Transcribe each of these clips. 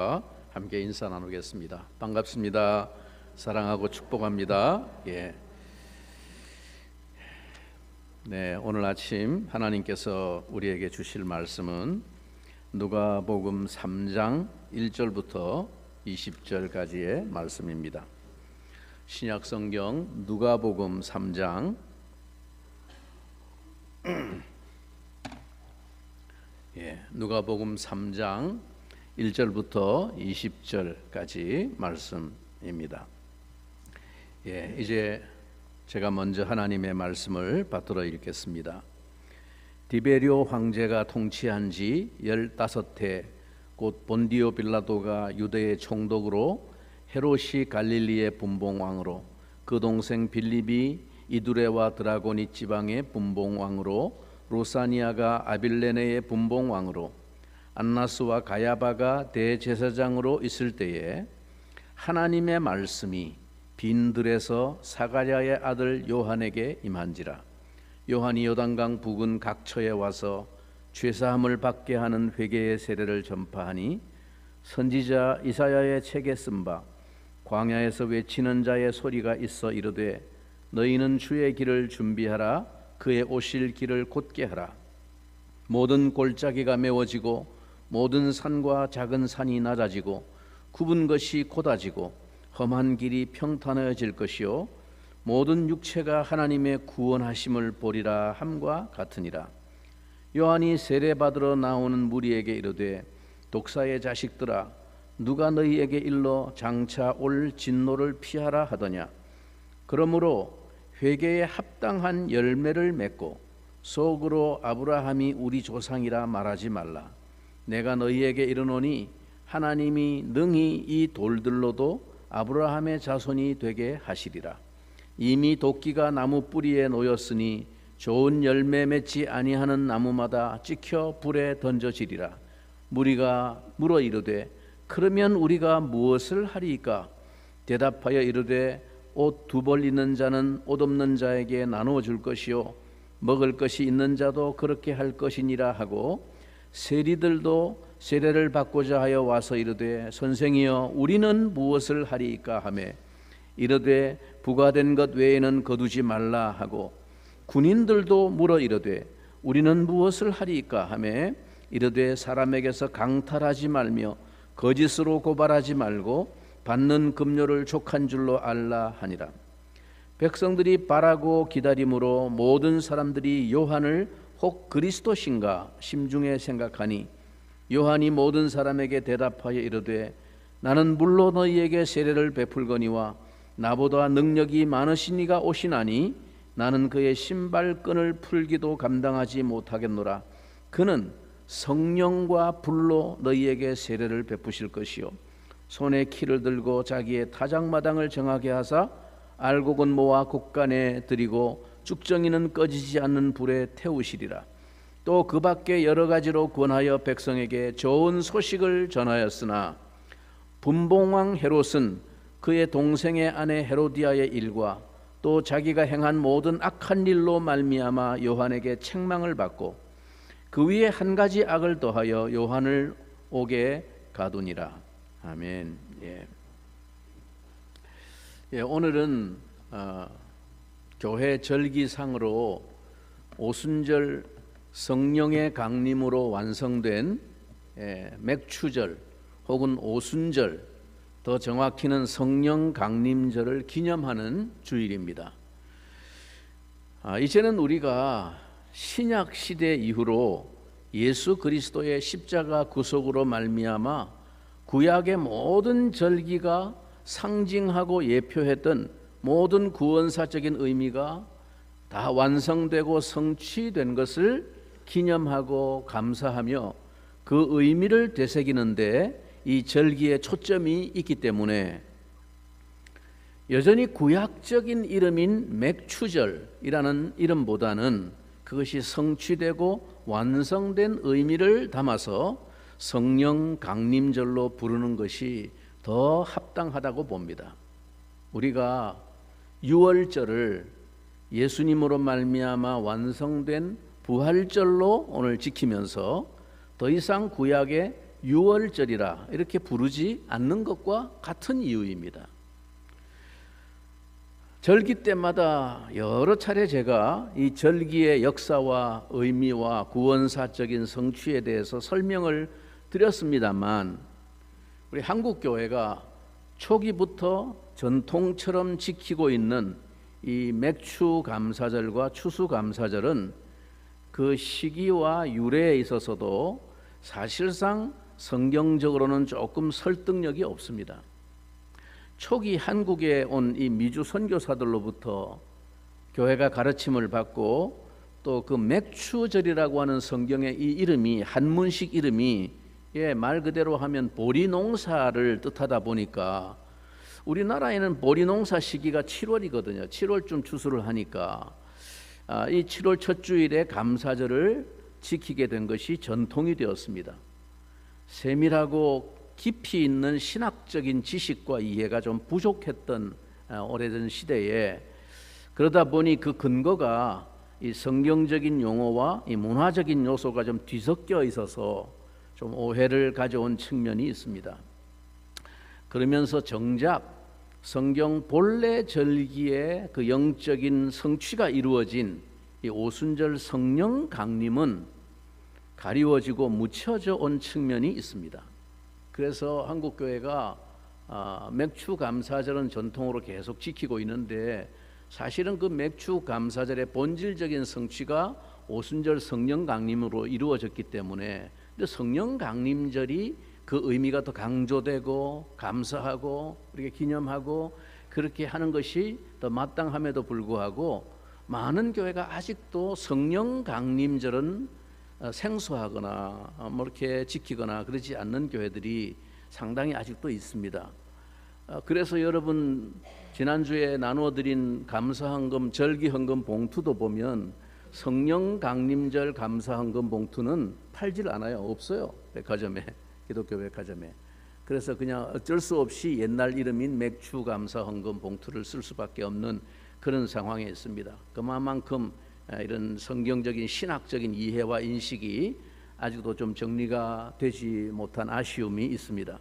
함께 인사 나누겠습니다. 반갑습니다. 사랑하고 축복합니다. 네, 오늘 아침 하나님께서 우리에게 주실 말씀은 누가복음 3장 1절부터 20절까지의 말씀입니다. 신약 성경 누가복음 3장 누가복음 3장 1절부터 20절까지 말씀입니다. 이제 제가 먼저 하나님의 말씀을 받들어 읽겠습니다. 디베리오 황제가 통치한 지 15해 곧 본디오 빌라도가 유대의 총독으로 헤롯이 갈릴리의 분봉왕으로 그 동생 빌립이 이두레와 드라고니 지방의 분봉왕으로 로사니아가 아빌레네의 분봉왕으로 안나스와 가야바가 대제사장으로 있을 때에 하나님의 말씀이 빈들에서 사가랴의 아들 요한에게 임한지라. 요한이 요단강 부근 각처에 와서 죄사함을 받게 하는 회개의 세례를 전파하니 선지자 이사야의 책에 쓴 바 광야에서 외치는 자의 소리가 있어 이르되 너희는 주의 길을 준비하라. 그의 오실 길을 곧게 하라. 모든 골짜기가 메워지고 모든 산과 작은 산이 낮아지고 굽은 것이 곧아지고 험한 길이 평탄해질 것이요 모든 육체가 하나님의 구원하심을 보리라 함과 같으니라. 요한이 세례받으러 나오는 무리에게 이르되 독사의 자식들아 누가 너희에게 일러 장차 올 진노를 피하라 하더냐. 그러므로 회개에 합당한 열매를 맺고 속으로 아브라함이 우리 조상이라 말하지 말라. 내가 너희에게 이르노니 하나님이 능히 이 돌들로도 아브라함의 자손이 되게 하시리라. 이미 도끼가 나무 뿌리에 놓였으니 좋은 열매 맺지 아니하는 나무마다 찍혀 불에 던져지리라. 무리가 물어 이르되 그러면 우리가 무엇을 하리이까? 대답하여 이르되 옷 두 벌 있는 자는 옷 없는 자에게 나누어 줄 것이요 먹을 것이 있는 자도 그렇게 할 것이니라 하고 세리들도 세례를 받고자 하여 와서 이르되 선생이여 우리는 무엇을 하리이까 하매 이르되 부과된 것 외에는 거두지 말라 하고 군인들도 물어 이르되 우리는 무엇을 하리이까 하매 이르되 사람에게서 강탈하지 말며 거짓으로 고발하지 말고 받는 급료를 족한 줄로 알라 하니라. 백성들이 바라고 기다림으로 모든 사람들이 요한을 혹 그리스도신가 심중에 생각하니 요한이 모든 사람에게 대답하여 이르되 나는 물로 너희에게 세례를 베풀거니와 나보다 능력이 많으신 이가 오시나니 나는 그의 신발끈을 풀기도 감당하지 못하겠노라. 그는 성령과 불로 너희에게 세례를 베푸실 것이요 손에 키를 들고 자기의 타작마당을 정하게 하사 알곡은 모아 곡간에 들이고 쭉정이는 꺼지지 않는 불에 태우시리라. 또 그 밖에 여러 가지로 권하여 백성에게 좋은 소식을 전하였으나 분봉왕 헤롯은 그의 동생의 아내 헤로디아의 일과 또 자기가 행한 모든 악한 일로 말미암아 요한에게 책망을 받고 그 위에 한 가지 악을 더하여 요한을 옥에 가두니라. 아멘. 오늘은 교회 절기상으로 오순절 성령의 강림으로 완성된 맥추절 혹은 오순절, 더 정확히는 성령 강림절을 기념하는 주일입니다. 이제는 우리가 신약 시대 이후로 예수 그리스도의 십자가 구속으로 말미암아 구약의 모든 절기가 상징하고 예표했던 모든 구원사적인 의미가 다 완성되고 성취된 것을 기념하고 감사하며 그 의미를 되새기는데 이 절기에 초점이 있기 때문에 여전히 구약적인 이름인 맥추절이라는 이름보다는 그것이 성취되고 완성된 의미를 담아서 성령 강림절로 부르는 것이 더 합당하다고 봅니다. 우리가 유월절을 예수님으로 말미암아 완성된 부활절로 오늘 지키면서 더 이상 구약의 유월절이라 이렇게 부르지 않는 것과 같은 이유입니다. 절기 때마다 여러 차례 제가 이 절기의 역사와 의미와 구원사적인 성취에 대해서 설명을 드렸습니다만, 우리 한국교회가 초기부터 전통처럼 지키고 있는 이 맥추감사절과 추수감사절은 그 시기와 유래에 있어서도 사실상 성경적으로는 조금 설득력이 없습니다. 초기 한국에 온 이 미주 선교사들로부터 교회가 가르침을 받고 또 그 맥추절이라고 하는 성경의 이 이름이 한문식 이름이 말 그대로 하면 보리 농사를 뜻하다 보니까 우리나라에는 보리 농사 시기가 7월이거든요. 7월쯤 추수를 하니까 이 7월 첫 주일에 감사절을 지키게 된 것이 전통이 되었습니다. 세밀하고 깊이 있는 신학적인 지식과 이해가 좀 부족했던 오래전 시대에, 그러다 보니 그 근거가 이 성경적인 용어와 이 문화적인 요소가 좀 뒤섞여 있어서 좀 오해를 가져온 측면이 있습니다. 그러면서 정작 성경 본래 절기의 그 영적인 성취가 이루어진 이 오순절 성령 강림은 가리워지고 묻혀져 온 측면이 있습니다. 그래서 한국교회가 맥추감사절은 전통으로 계속 지키고 있는데, 사실은 그 맥추감사절의 본질적인 성취가 오순절 성령 강림으로 이루어졌기 때문에 성령 강림절이 그 의미가 더 강조되고 감사하고 이렇게 기념하고 그렇게 하는 것이 더 마땅함에도 불구하고, 많은 교회가 아직도 성령 강림절은 생소하거나 뭐 이렇게 지키거나 그러지 않는 교회들이 상당히 아직도 있습니다. 그래서 여러분 지난주에 나누어드린 감사헌금 절기헌금 봉투도 보면 성령 강림절 감사헌금 봉투는 팔질 않아요. 없어요. 백화점에, 기독교 백화점에. 그래서 그냥 어쩔 수 없이 옛날 이름인 맥추감사헌금 봉투를 쓸 수밖에 없는 그런 상황에 있습니다. 그만큼 이런 성경적인 신학적인 이해와 인식이 아직도 좀 정리가 되지 못한 아쉬움이 있습니다.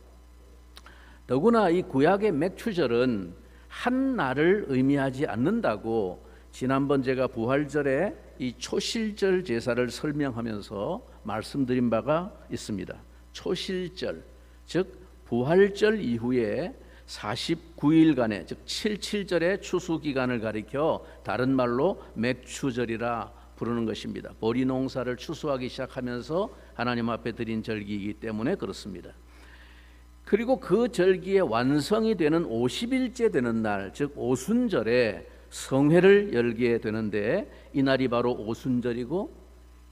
더구나 이 구약의 맥추절은 한 날을 의미하지 않는다고 지난번 제가 부활절에 이 초실절 제사를 설명하면서 말씀드린 바가 있습니다. 초실절, 즉 부활절 이후에 49일간의 즉 77절의 추수기간을 가리켜 다른 말로 맥추절이라 부르는 것입니다. 보리 농사를 추수하기 시작하면서 하나님 앞에 드린 절기이기 때문에 그렇습니다. 그리고 그 절기의 완성이 되는 50일째 되는 날, 즉 오순절에 성회를 열게 되는데, 이날이 바로 오순절이고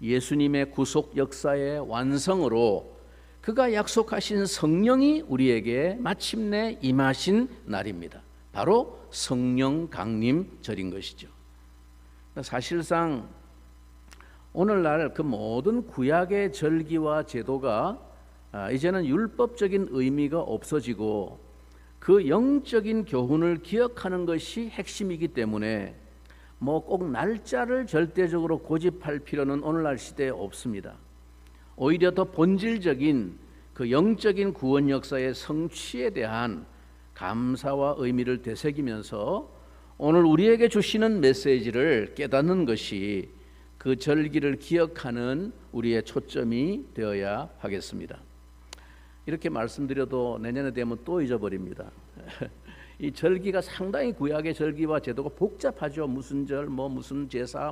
예수님의 구속 역사의 완성으로 그가 약속하신 성령이 우리에게 마침내 임하신 날입니다. 바로 성령 강림절인 것이죠. 사실상 오늘날 그 모든 구약의 절기와 제도가 이제는 율법적인 의미가 없어지고 그 영적인 교훈을 기억하는 것이 핵심이기 때문에 뭐 꼭 날짜를 절대적으로 고집할 필요는 오늘날 시대에 없습니다. 오히려 더 본질적인 그 영적인 구원 역사의 성취에 대한 감사와 의미를 되새기면서 오늘 우리에게 주시는 메시지를 깨닫는 것이 그 절기를 기억하는 우리의 초점이 되어야 하겠습니다. 이렇게 말씀드려도 내년에 되면 또 잊어버립니다. 이 절기가 상당히 구약의 절기와 제도가 복잡하죠. 무슨 절, 무슨 제사,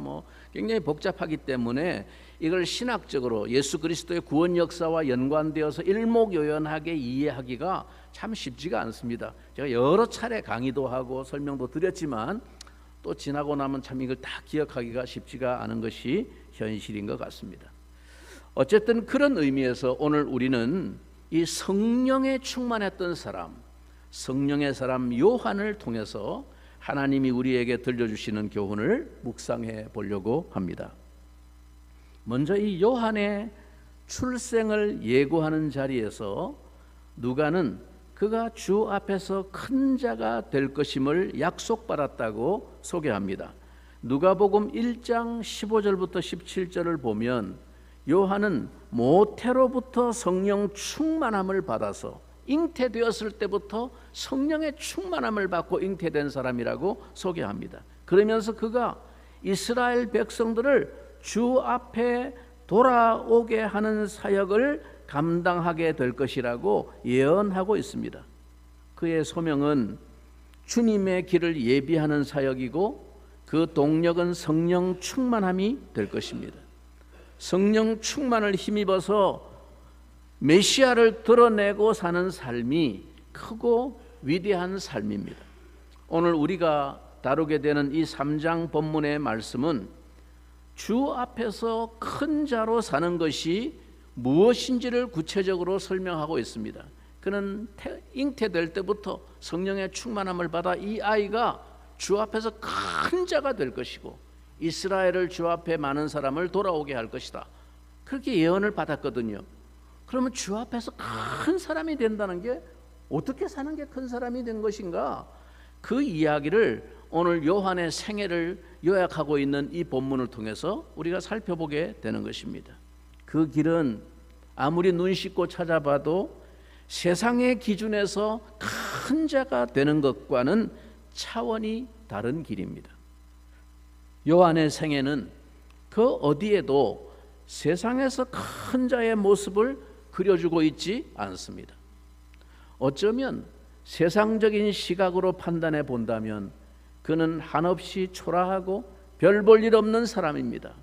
굉장히 복잡하기 때문에 이걸 신학적으로 예수 그리스도의 구원 역사와 연관되어서 일목요연하게 이해하기가 참 쉽지가 않습니다. 제가 여러 차례 강의도 하고 설명도 드렸지만 또 지나고 나면 참 이걸 다 기억하기가 쉽지가 않은 것이 현실인 것 같습니다. 어쨌든 그런 의미에서 오늘 우리는 이 성령에 충만했던 사람, 성령의 사람 요한을 통해서 하나님이 우리에게 들려주시는 교훈을 묵상해 보려고 합니다. 먼저 이 요한의 출생을 예고하는 자리에서 누가는 그가 주 앞에서 큰 자가 될 것임을 약속받았다고 소개합니다. 누가복음 1장 15절부터 17절을 보면 요한은 모태로부터 성령 충만함을 받아서 잉태되었을 때부터 성령의 충만함을 받고 잉태된 사람이라고 소개합니다. 그러면서 그가 이스라엘 백성들을 주 앞에 돌아오게 하는 사역을 감당하게 될 것이라고 예언하고 있습니다. 그의 소명은 주님의 길을 예비하는 사역이고 그 동력은 성령 충만함이 될 것입니다. 성령 충만을 힘입어서 메시아를 드러내고 사는 삶이 크고 위대한 삶입니다. 오늘 우리가 다루게 되는 이 3장 본문의 말씀은 주 앞에서 큰 자로 사는 것이 무엇인지를 구체적으로 설명하고 있습니다. 그는 잉태될 때부터 성령의 충만함을 받아 이 아이가 주 앞에서 큰 자가 될 것이고 이스라엘을 주 앞에 많은 사람을 돌아오게 할 것이다. 그렇게 예언을 받았거든요. 그러면 주 앞에서 큰 사람이 된다는 게 어떻게 사는 게 큰 사람이 된 것인가? 그 이야기를 오늘 요한의 생애를 요약하고 있는 이 본문을 통해서 우리가 살펴보게 되는 것입니다. 그 길은 아무리 눈 씻고 찾아봐도 세상의 기준에서 큰 자가 되는 것과는 차원이 다른 길입니다. 요한의 생애는 그 어디에도 세상에서 큰 자의 모습을 그려주고 있지 않습니다. 어쩌면 세상적인 시각으로 판단해 본다면 그는 한없이 초라하고 별 볼 일 없는 사람입니다.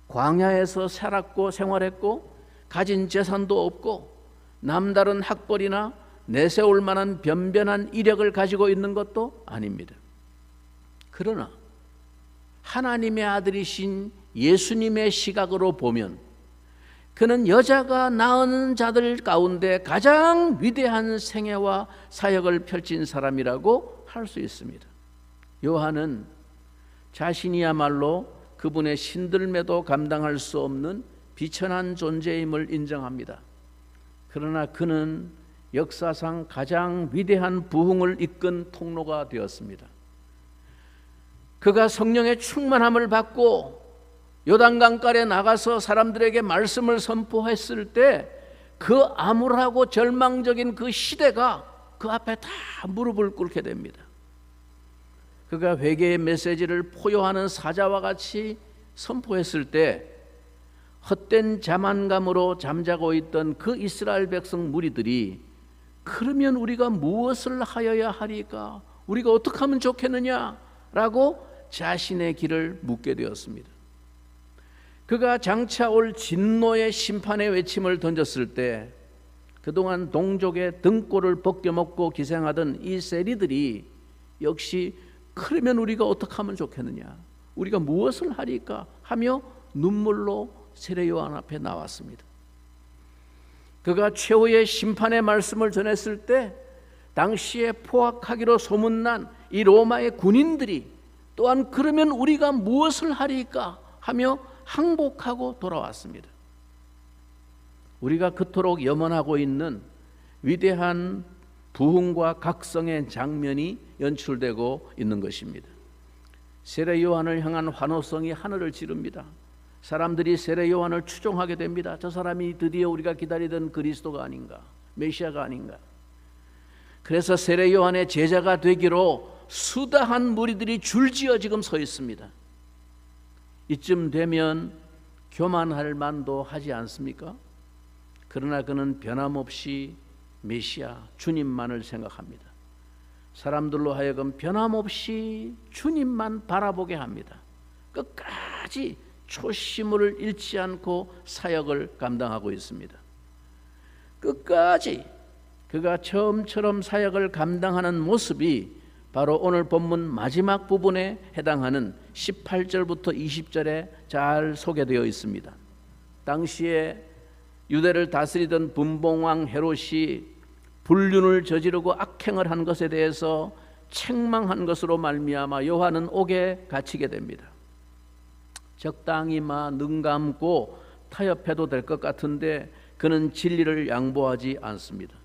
광야에서 살았고 생활했고 가진 재산도 없고 남다른 학벌이나 내세울 만한 변변한 이력을 가지고 있는 것도 아닙니다. 그러나 하나님의 아들이신 예수님의 시각으로 보면 그는 여자가 낳은 자들 가운데 가장 위대한 생애와 사역을 펼친 사람이라고 할 수 있습니다. 요한은 자신이야말로 그분의 신들매도 감당할 수 없는 비천한 존재임을 인정합니다. 그러나 그는 역사상 가장 위대한 부흥을 이끈 통로가 되었습니다. 그가 성령의 충만함을 받고 요단강가에 나가서 사람들에게 말씀을 선포했을 때 그 암울하고 절망적인 그 시대가 그 앞에 다 무릎을 꿇게 됩니다. 그가 회개의 메시지를 포효하는 사자와 같이 선포했을 때 헛된 자만감으로 잠자고 있던 그 이스라엘 백성 무리들이 그러면 우리가 무엇을 하여야 하리까? 우리가 어떻게 하면 좋겠느냐라고 자신의 길을 묻게 되었습니다. 그가 장차 올 진노의 심판의 외침을 던졌을 때 그동안 동족의 등골을 벗겨먹고 기생하던 이 세리들이 역시 그러면 우리가 어떻게 하면 좋겠느냐, 우리가 무엇을 하리까 하며 눈물로 세례 요한 앞에 나왔습니다. 그가 최후의 심판의 말씀을 전했을 때 당시에 포악하기로 소문난 이 로마의 군인들이 또한 그러면 우리가 무엇을 하리까 하며 항복하고 돌아왔습니다. 우리가 그토록 염원하고 있는 위대한 부흥과 각성의 장면이 연출되고 있는 것입니다. 세례 요한을 향한 환호성이 하늘을 찌릅니다. 사람들이 세례 요한을 추종하게 됩니다. 저 사람이 드디어 우리가 기다리던 그리스도가 아닌가, 메시아가 아닌가. 그래서 세례 요한의 제자가 되기로 수다한 무리들이 줄지어 지금 서 있습니다. 이쯤 되면 교만할 만도 하지 않습니까? 그러나 그는 변함없이 메시아 주님만을 생각합니다. 사람들로 하여금 변함없이 주님만 바라보게 합니다. 끝까지 초심을 잃지 않고 사역을 감당하고 있습니다. 끝까지 그가 처음처럼 사역을 감당하는 모습이 바로 오늘 본문 마지막 부분에 해당하는 18절부터 20절에 잘 소개되어 있습니다. 당시에 유대를 다스리던 분봉왕 헤롯이 불륜을 저지르고 악행을 한 것에 대해서 책망한 것으로 말미암아 요한은 옥에 갇히게 됩니다. 적당히 눈 감고 타협해도 될 것 같은데 그는 진리를 양보하지 않습니다.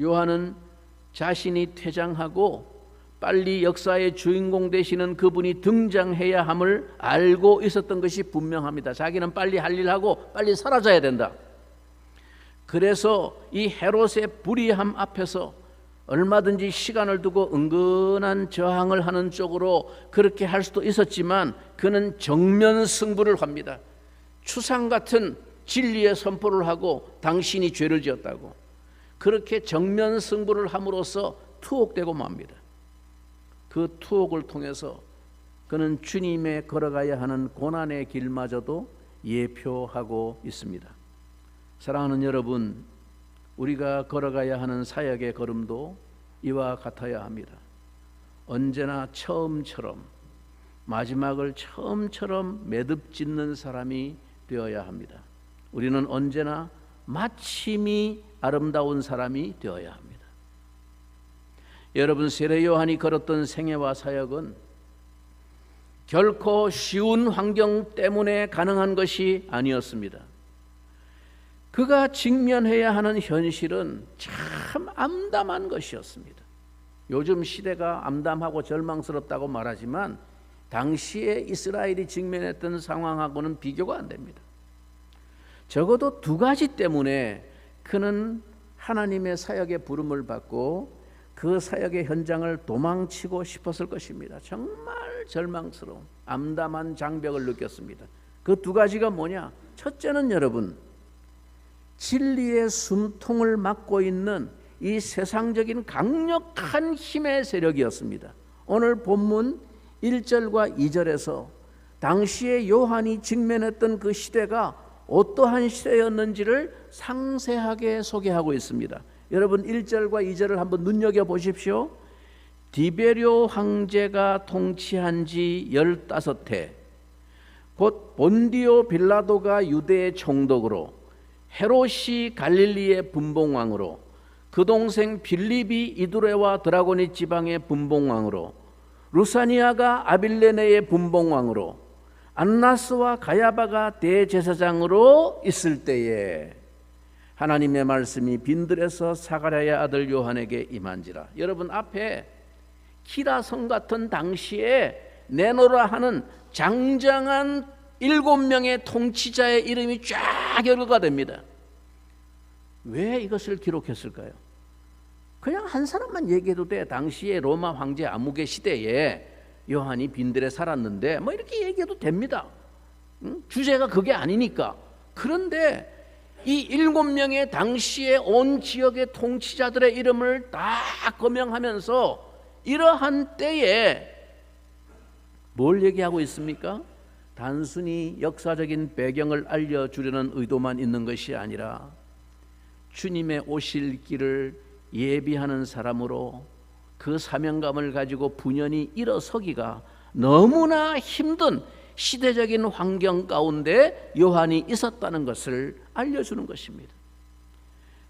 요한은 자신이 퇴장하고 빨리 역사의 주인공 되시는 그분이 등장해야 함을 알고 있었던 것이 분명합니다. 자기는 빨리 할 일 하고 빨리 사라져야 된다. 그래서 이 헤롯의 불의함 앞에서 얼마든지 시간을 두고 은근한 저항을 하는 쪽으로 그렇게 할 수도 있었지만 그는 정면 승부를 합니다. 추상 같은 진리의 선포를 하고 당신이 죄를 지었다고 그렇게 정면 승부를 함으로써 투옥되고 맙니다. 그 투옥을 통해서 그는 주님의 걸어가야 하는 고난의 길마저도 예표하고 있습니다. 사랑하는 여러분, 우리가 걸어가야 하는 사역의 걸음도 이와 같아야 합니다. 언제나 처음처럼, 마지막을 처음처럼 매듭짓는 사람이 되어야 합니다. 우리는 언제나 마침이 아름다운 사람이 되어야 합니다. 여러분, 세례 요한이 걸었던 생애와 사역은 결코 쉬운 환경 때문에 가능한 것이 아니었습니다. 그가 직면해야 하는 현실은 참 암담한 것이었습니다. 요즘 시대가 암담하고 절망스럽다고 말하지만 당시에 이스라엘이 직면했던 상황하고는 비교가 안 됩니다. 적어도 두 가지 때문에 그는 하나님의 사역의 부름을 받고 그 사역의 현장을 도망치고 싶었을 것입니다. 정말 절망스러운 암담한 장벽을 느꼈습니다. 그 두 가지가 뭐냐? 첫째는 여러분, 진리의 숨통을 막고 있는 이 세상적인 강력한 힘의 세력이었습니다. 오늘 본문 1절과 2절에서 당시에 요한이 직면했던 그 시대가 어떠한 시대였는지를 상세하게 소개하고 있습니다. 여러분 1절과 2절을 한번 눈여겨보십시오. 디베료 황제가 통치한 지 15해 곧 본디오 빌라도가 유대의 총독으로 헤롯이 갈릴리의 분봉왕으로 그 동생 빌립이 이두레와 드라고니 지방의 분봉왕으로 루사니아가 아빌레네의 분봉왕으로 안나스와 가야바가 대제사장으로 있을 때에 하나님의 말씀이 빈들에서 사가랴의 아들 요한에게 임한지라. 여러분 앞에 키라성 같은 당시에 내노라 하는 장장한 7명의 통치자의 이름이 쫙 열거가 됩니다. 왜 이것을 기록했을까요? 그냥 한 사람만 얘기해도 돼. 당시에 로마 황제 아무개 시대에 요한이 빈들에 살았는데 뭐 이렇게 얘기해도 됩니다. 주제가 그게 아니니까. 그런데 이 7명의 당시의 온 지역의 통치자들의 이름을 다 거명하면서 이러한 때에 뭘 얘기하고 있습니까? 단순히 역사적인 배경을 알려주려는 의도만 있는 것이 아니라 주님의 오실 길을 예비하는 사람으로 그 사명감을 가지고 분연히 일어서기가 너무나 힘든 시대적인 환경 가운데 요한이 있었다는 것을 알려주는 것입니다.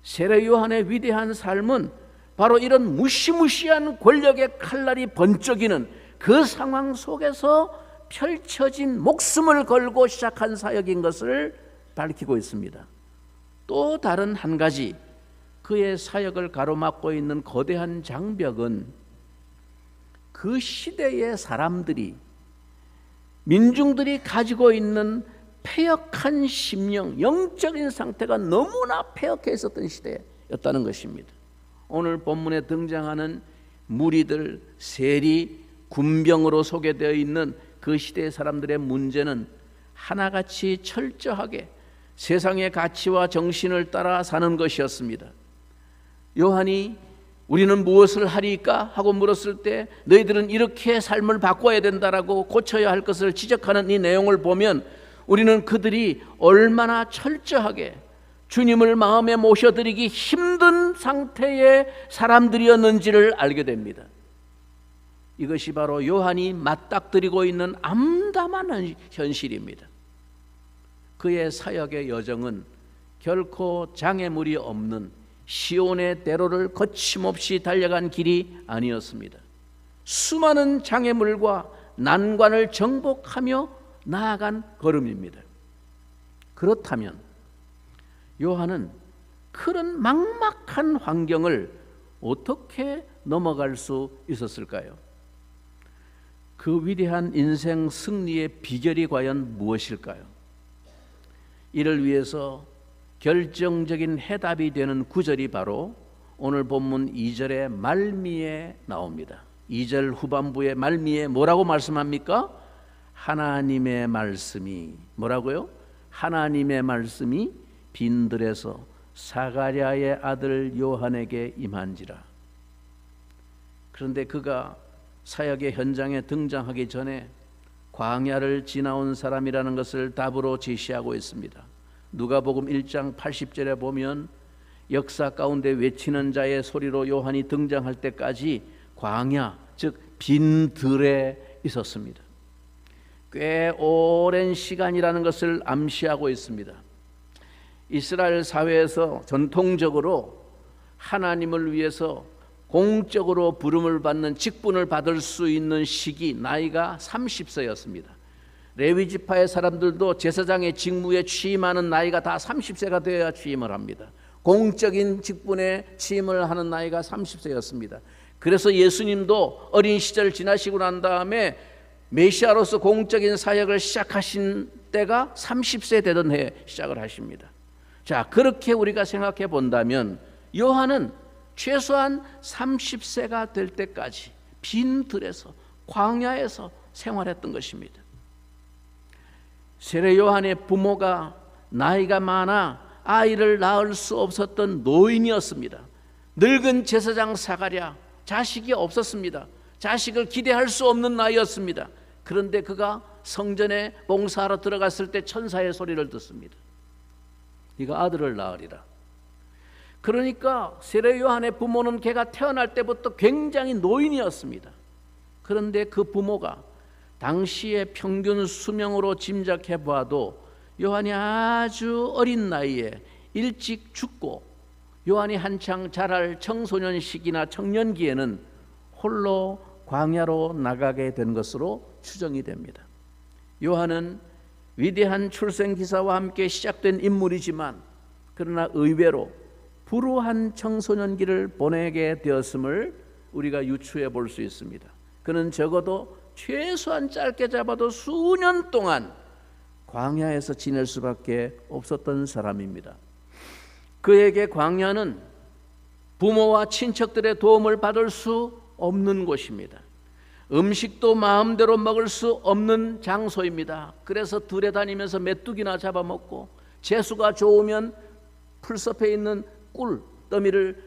세례 요한의 위대한 삶은 바로 이런 무시무시한 권력의 칼날이 번쩍이는 그 상황 속에서 펼쳐진 목숨을 걸고 시작한 사역인 것을 밝히고 있습니다. 또 다른 한 가지 그의 사역을 가로막고 있는 거대한 장벽은 그 시대의 사람들이 민중들이 가지고 있는 패역한 심령, 영적인 상태가 너무나 패역해 있었던 시대였다는 것입니다. 오늘 본문에 등장하는 무리들, 세리, 군병으로 소개되어 있는 그 시대의 사람들의 문제는 하나같이 철저하게 세상의 가치와 정신을 따라 사는 것이었습니다. 요한이 우리는 무엇을 하리까? 하고 물었을 때 너희들은 이렇게 삶을 바꿔야 된다라고 고쳐야 할 것을 지적하는 이 내용을 보면 우리는 그들이 얼마나 철저하게 주님을 마음에 모셔드리기 힘든 상태의 사람들이었는지를 알게 됩니다. 이것이 바로 요한이 맞닥뜨리고 있는 암담한 현실입니다. 그의 사역의 여정은 결코 장애물이 없는 시온의 대로를 거침없이 달려간 길이 아니었습니다. 수많은 장애물과 난관을 정복하며 나아간 걸음입니다. 그렇다면 요한은 그런 막막한 환경을 어떻게 넘어갈 수 있었을까요? 그 위대한 인생 승리의 비결이 과연 무엇일까요? 이를 위해서 결정적인 해답이 되는 구절이 바로 오늘 본문 2절의 말미에 나옵니다. 2절 후반부의 말미에 뭐라고 말씀합니까? 하나님의 말씀이 뭐라고요? 하나님의 말씀이 빈들에서 사가랴의 아들 요한에게 임한지라. 그런데 그가 사역의 현장에 등장하기 전에 광야를 지나온 사람이라는 것을 답으로 제시하고 있습니다. 누가복음 1장 80절에 보면 역사 가운데 외치는 자의 소리로 요한이 등장할 때까지 광야, 즉 빈들에 있었습니다. 꽤 오랜 시간이라는 것을 암시하고 있습니다. 이스라엘 사회에서 전통적으로 하나님을 위해서 공적으로 부름을 받는 직분을 받을 수 있는 시기, 나이가 30세였습니다. 레위 지파의 사람들도 제사장의 직무에 취임하는 나이가 다 30세가 되어야 취임을 합니다. 공적인 직분에 취임을 하는 나이가 30세였습니다. 그래서 예수님도 어린 시절 지나시고 난 다음에 메시아로서 공적인 사역을 시작하신 때가 30세 되던 해에 시작을 하십니다. 자, 그렇게 우리가 생각해 본다면 요한은 최소한 30세가 될 때까지 빈들에서 광야에서 생활했던 것입니다. 세례 요한의 부모가 나이가 많아 아이를 낳을 수 없었던 노인이었습니다. 늙은 제사장 사가랴, 자식이 없었습니다. 자식을 기대할 수 없는 나이였습니다. 그런데 그가 성전에 봉사하러 들어갔을 때 천사의 소리를 듣습니다. 네가 아들을 낳으리라. 그러니까 세례 요한의 부모는 걔가 태어날 때부터 굉장히 노인이었습니다. 그런데 그 부모가 당시의 평균 수명으로 짐작해 보아도 요한이 아주 어린 나이에 일찍 죽고 요한이 한창 자랄 청소년 시기나 청년기에는 홀로 광야로 나가게 된 것으로 추정이 됩니다. 요한은 위대한 출생기사와 함께 시작된 인물이지만 그러나 의외로 불우한 청소년기를 보내게 되었음을 우리가 유추해 볼 수 있습니다. 그는 적어도 최소한 짧게 잡아도 수년 동안 광야에서 지낼 수밖에 없었던 사람입니다. 그에게 광야는 부모와 친척들의 도움을 받을 수 없는 곳입니다. 음식도 마음대로 먹을 수 없는 장소입니다. 그래서 들에 다니면서 메뚜기나 잡아먹고 재수가 좋으면 풀숲에 있는 꿀 더미를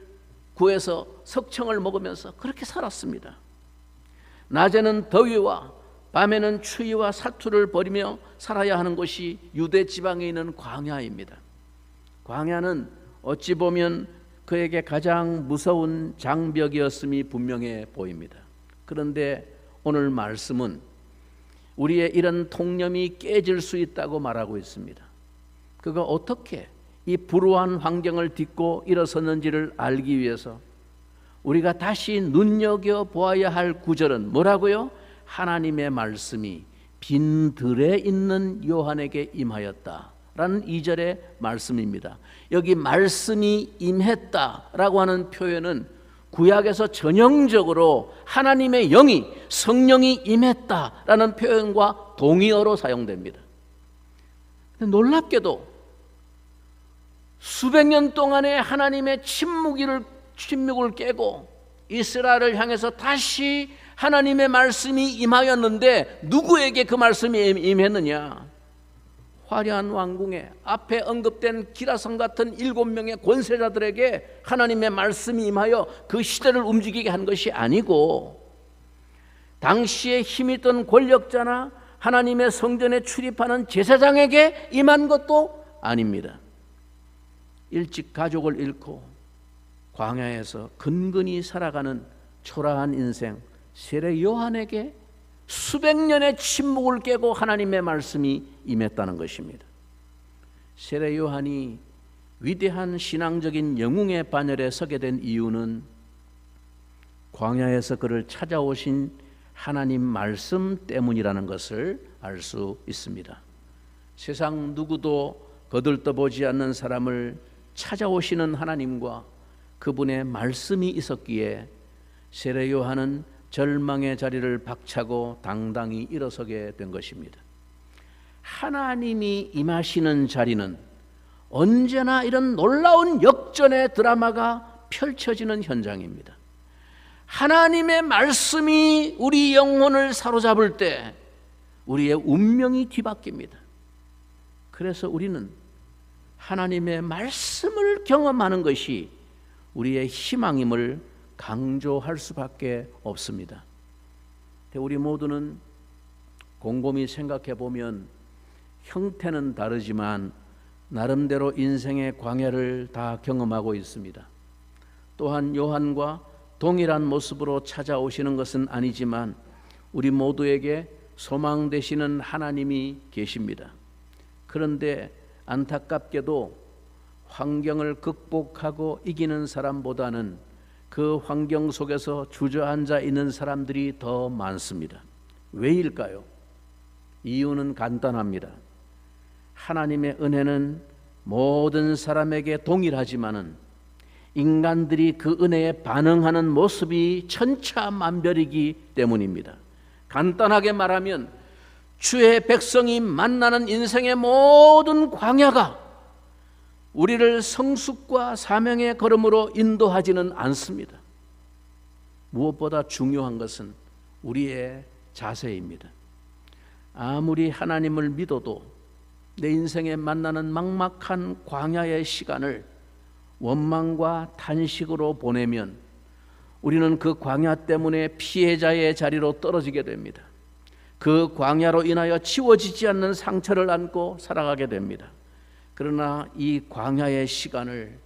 구해서 석청을 먹으면서 그렇게 살았습니다. 낮에는 더위와 밤에는 추위와 사투를 벌이며 살아야 하는 곳이 유대 지방에 있는 광야입니다. 광야는 어찌 보면 그에게 가장 무서운 장벽이었음이 분명해 보입니다. 그런데 오늘 말씀은 우리의 이런 통념이 깨질 수 있다고 말하고 있습니다. 그가 어떻게 이 불우한 환경을 딛고 일어섰는지를 알기 위해서 우리가 다시 눈여겨보아야 할 구절은 뭐라고요? 하나님의 말씀이 빈들에 있는 요한에게 임하였다라는 2절의 말씀입니다. 여기 말씀이 임했다라고 하는 표현은 구약에서 전형적으로 하나님의 영이 성령이 임했다라는 표현과 동의어로 사용됩니다. 놀랍게도 수백 년 동안의 하나님의 침묵을 깨고 이스라엘을 향해서 다시 하나님의 말씀이 임하였는데 누구에게 그 말씀이 임했느냐? 화려한 왕궁에 앞에 언급된 기라성 같은 7명의 권세자들에게 하나님의 말씀이 임하여 그 시대를 움직이게 한 것이 아니고 당시에 힘이 있던 권력자나 하나님의 성전에 출입하는 제사장에게 임한 것도 아닙니다. 일찍 가족을 잃고 광야에서 근근히 살아가는 초라한 인생 세례 요한에게 수백 년의 침묵을 깨고 하나님의 말씀이 임했다는 것입니다. 세례 요한이 위대한 신앙적인 영웅의 반열에 서게 된 이유는 광야에서 그를 찾아오신 하나님 말씀 때문이라는 것을 알 수 있습니다. 세상 누구도 거들떠보지 않는 사람을 찾아오시는 하나님과 그분의 말씀이 있었기에 세례 요한은 절망의 자리를 박차고 당당히 일어서게 된 것입니다. 하나님이 임하시는 자리는 언제나 이런 놀라운 역전의 드라마가 펼쳐지는 현장입니다. 하나님의 말씀이 우리 영혼을 사로잡을 때 우리의 운명이 뒤바뀝니다. 그래서 우리는 하나님의 말씀을 경험하는 것이 우리의 희망임을 강조할 수밖에 없습니다. 우리 모두는 곰곰이 생각해 보면 형태는 다르지만 나름대로 인생의 광야를 다 경험하고 있습니다. 또한 요한과 동일한 모습으로 찾아오시는 것은 아니지만 우리 모두에게 소망 되시는 하나님이 계십니다. 그런데 안타깝게도 환경을 극복하고 이기는 사람보다는 그 환경 속에서 주저앉아 있는 사람들이 더 많습니다. 왜일까요? 이유는 간단합니다. 하나님의 은혜는 모든 사람에게 동일하지만은 인간들이 그 은혜에 반응하는 모습이 천차만별이기 때문입니다. 간단하게 말하면 주의 백성이 만나는 인생의 모든 광야가 우리를 성숙과 사명의 걸음으로 인도하지는 않습니다. 무엇보다 중요한 것은 우리의 자세입니다. 아무리 하나님을 믿어도 내 인생에 만나는 막막한 광야의 시간을 원망과 탄식으로 보내면 우리는 그 광야 때문에 피해자의 자리로 떨어지게 됩니다. 그 광야로 인하여 치워지지 않는 상처를 안고 살아가게 됩니다. 그러나 이 광야의 시간을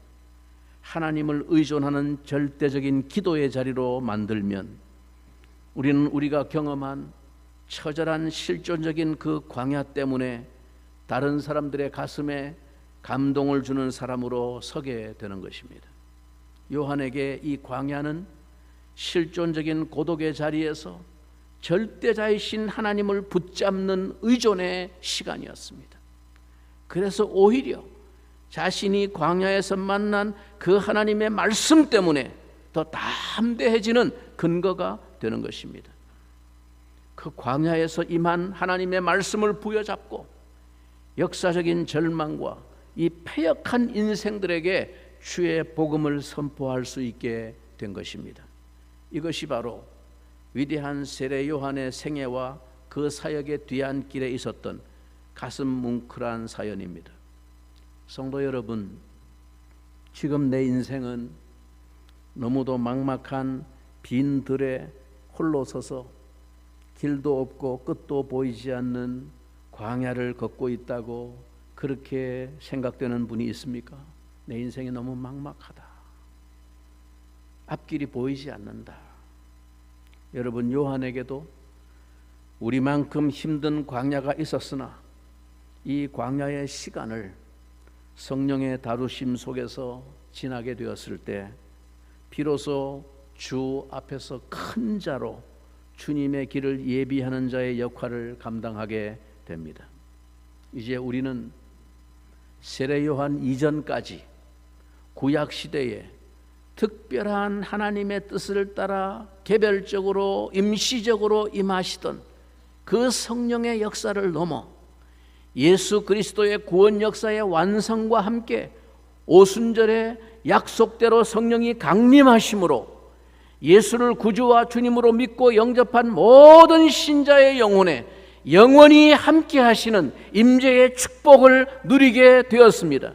하나님을 의존하는 절대적인 기도의 자리로 만들면 우리는 우리가 경험한 처절한 실존적인 그 광야 때문에 다른 사람들의 가슴에 감동을 주는 사람으로 서게 되는 것입니다. 요한에게 이 광야는 실존적인 고독의 자리에서 절대자이신 하나님을 붙잡는 의존의 시간이었습니다. 그래서 오히려 자신이 광야에서 만난 그 하나님의 말씀 때문에 더 담대해지는 근거가 되는 것입니다. 그 광야에서 임한 하나님의 말씀을 부여잡고 역사적인 절망과 이 패역한 인생들에게 주의 복음을 선포할 수 있게 된 것입니다. 이것이 바로 위대한 세례 요한의 생애와 그 사역의 뒤안길에 있었던 가슴 뭉클한 사연입니다. 성도 여러분, 지금 내 인생은 너무도 막막한 빈 들에 홀로 서서 길도 없고 끝도 보이지 않는 광야를 걷고 있다고 그렇게 생각되는 분이 있습니까? 내 인생이 너무 막막하다. 앞길이 보이지 않는다. 여러분, 요한에게도 우리만큼 힘든 광야가 있었으나 이 광야의 시간을 성령의 다루심 속에서 지나게 되었을 때 비로소 주 앞에서 큰 자로 주님의 길을 예비하는 자의 역할을 감당하게 됩니다. 이제 우리는 세례 요한 이전까지 구약 시대에 특별한 하나님의 뜻을 따라 개별적으로 임시적으로 임하시던 그 성령의 역사를 넘어 예수 그리스도의 구원 역사의 완성과 함께 오순절에 약속대로 성령이 강림하심으로 예수를 구주와 주님으로 믿고 영접한 모든 신자의 영혼에 영원히 함께 하시는 임재의 축복을 누리게 되었습니다.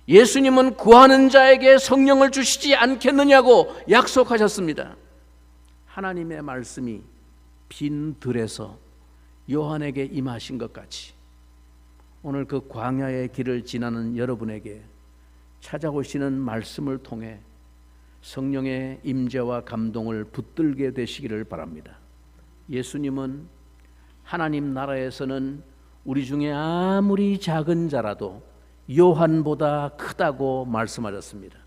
예수님은 구하는 자에게 성령을 주시지 않겠느냐고 약속하셨습니다. 하나님의 말씀이 빈 들에서 요한에게 임하신 것 같이 오늘 그 광야의 길을 지나는 여러분에게 찾아오시는 말씀을 통해 성령의 임재와 감동을 붙들게 되시기를 바랍니다. 예수님은 하나님 나라에서는 우리 중에 아무리 작은 자라도 요한보다 크다고 말씀하셨습니다.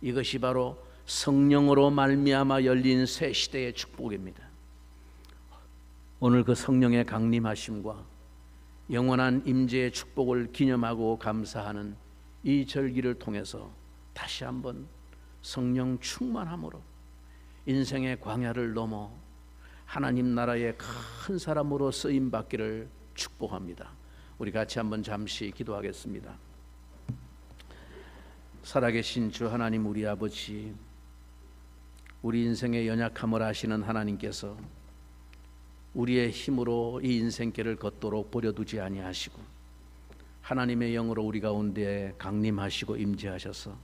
이것이 바로 성령으로 말미암아 열린 새 시대의 축복입니다. 오늘 그 성령의 강림하심과 영원한 임재의 축복을 기념하고 감사하는 이 절기를 통해서 다시 한번 성령 충만함으로 인생의 광야를 넘어 하나님 나라의 큰 사람으로 쓰임 받기를 축복합니다. 우리 같이 한번 잠시 기도하겠습니다. 살아계신 주 하나님, 우리 아버지, 우리 인생의 연약함을 아시는 하나님께서 우리의 힘으로 이 인생길을 걷도록 버려두지 아니하시고 하나님의 영으로 우리 가운데 강림하시고 임재하셔서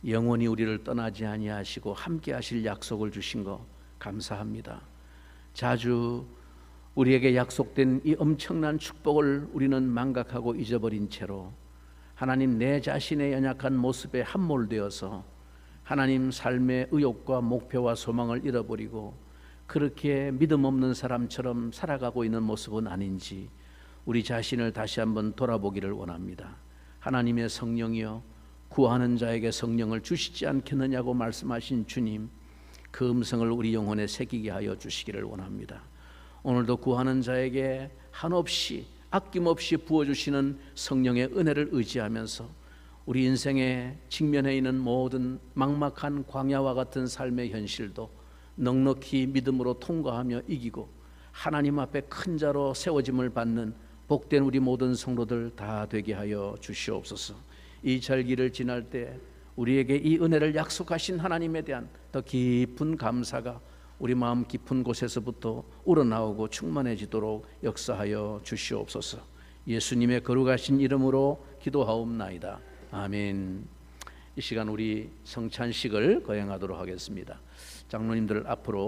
영원히 우리를 떠나지 아니하시고 함께 하실 약속을 주신 거 감사합니다. 자주 우리에게 약속된 이 엄청난 축복을 우리는 망각하고 잊어버린 채로 하나님, 내 자신의 연약한 모습에 함몰되어서 하나님 삶의 의욕과 목표와 소망을 잃어버리고 그렇게 믿음 없는 사람처럼 살아가고 있는 모습은 아닌지 우리 자신을 다시 한번 돌아보기를 원합니다. 하나님의 성령이여, 구하는 자에게 성령을 주시지 않겠느냐고 말씀하신 주님, 그 음성을 우리 영혼에 새기게 하여 주시기를 원합니다. 오늘도 구하는 자에게 한없이 아낌없이 부어주시는 성령의 은혜를 의지하면서 우리 인생에 직면해 있는 모든 막막한 광야와 같은 삶의 현실도 넉넉히 믿음으로 통과하며 이기고 하나님 앞에 큰 자로 세워짐을 받는 복된 우리 모든 성도들 다 되게 하여 주시옵소서. 이 절기를 지날 때 우리에게 이 은혜를 약속하신 하나님에 대한 더 깊은 감사가 우리 마음 깊은 곳에서부터 우러나오고 충만해지도록 역사하여 주시옵소서. 예수님의 거룩하신 이름으로 기도하옵나이다. 아멘. 이 시간 우리 성찬식을 거행하도록 하겠습니다. 장로님들 앞으로